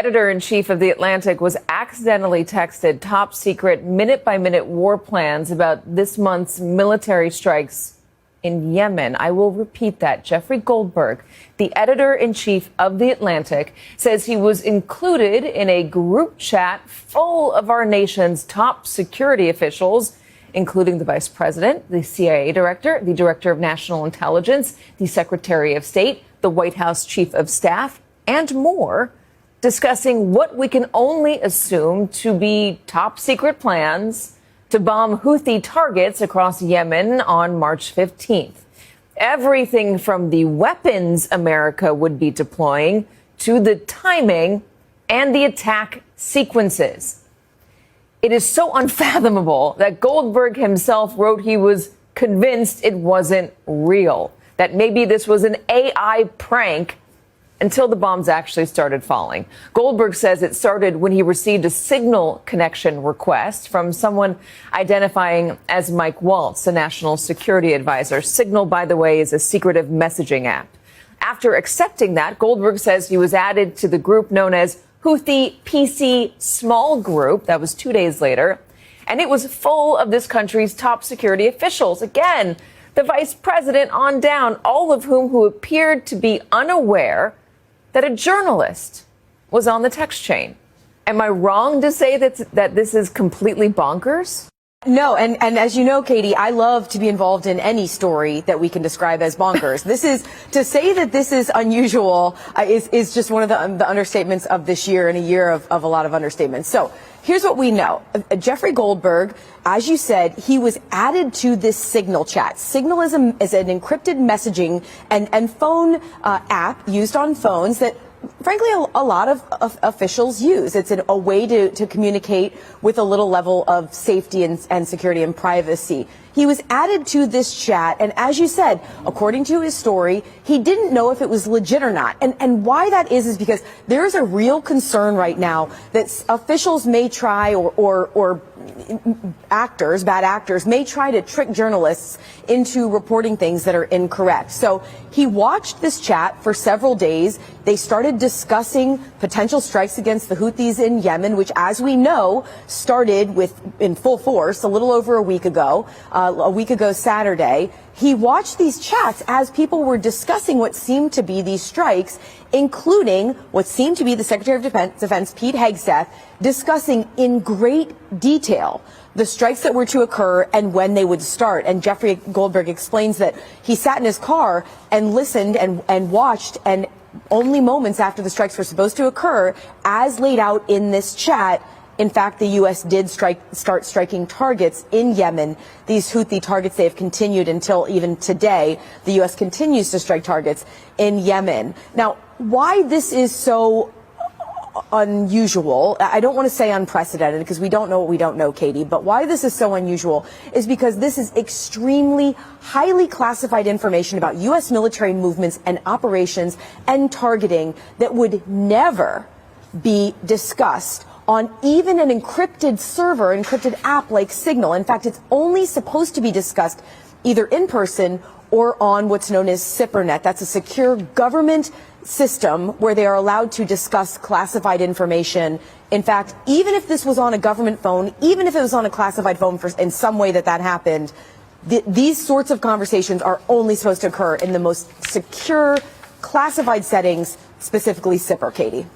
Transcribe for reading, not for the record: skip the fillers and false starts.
Editor-in-chief of The Atlantic was accidentally texted top secret minute-by-minute war plans about this month's military strikes in Yemen. I will repeat that. Jeffrey Goldberg, the editor-in-chief of The Atlantic, says he was included in a group chat full of our nation's top security officials, including the vice president, the CIA director, the director of national intelligence, the secretary of state, the White House chief of staff, and more, discussing what we can only assume to be top secret plans to bomb Houthi targets across Yemen on March 15th. Everything from the weapons America would be deploying to the timing and the attack sequences. It is so unfathomable that Goldberg himself wrote he was convinced it wasn't real, that maybe this was an AI prank, until the bombs actually started falling. Goldberg says it started when he received a Signal connection request from someone identifying as Mike Waltz, a national security advisor. Signal, by the way, is a secretive messaging app. After accepting that, Goldberg says he was added to the group known as Houthi PC Small Group. That was 2 days later. And it was full of this country's top security officials. Again, the vice president on down, all of who appeared to be unaware that a journalist was on the text chain. Am I wrong to say that this is completely bonkers? No, and as you know, Katie, I love to be involved in any story that we can describe as bonkers. This is, to say that this is unusual is just one of the understatements of this year, and a year of a lot of understatements. So here's what we know. Jeffrey Goldberg, as you said, he was added to this Signal chat. Signal is an encrypted messaging and phone app used on phones that, frankly, a lot of officials use. It's a way to communicate with a little level of safety and security and privacy. He was added to this chat, and as you said, according to his story, he didn't know if it was legit or not. And why that is because there is a real concern right now that officials may try, or bad actors may try to trick journalists into reporting things that are incorrect. So he watched this chat for several days. They started discussing potential strikes against the Houthis in Yemen, which, as we know, started in full force a little over a week ago Saturday. He watched these chats as people were discussing what seemed to be these strikes, including what seemed to be the Secretary of Defense, Pete Hegseth, discussing in great detail the strikes that were to occur and when they would start. And Jeffrey Goldberg explains that he sat in his car and listened and watched, and only moments after the strikes were supposed to occur, as laid out in this chat, in fact, the U.S. did start striking targets in Yemen. These Houthi targets, they have continued until even today. The U.S. continues to strike targets in Yemen. Now, why this is so unusual, I don't want to say unprecedented because we don't know what we don't know, Katie, but why this is so unusual is because this is extremely highly classified information about U.S. military movements and operations and targeting that would never be discussed on even an encrypted server, encrypted app like Signal. In fact, it's only supposed to be discussed either in person or on what's known as SIPRNet. That's a secure government system where they are allowed to discuss classified information. In fact, even if this was on a government phone, even if it was on a classified phone in some way that happened, these sorts of conversations are only supposed to occur in the most secure, classified settings, specifically SIPR, Katie.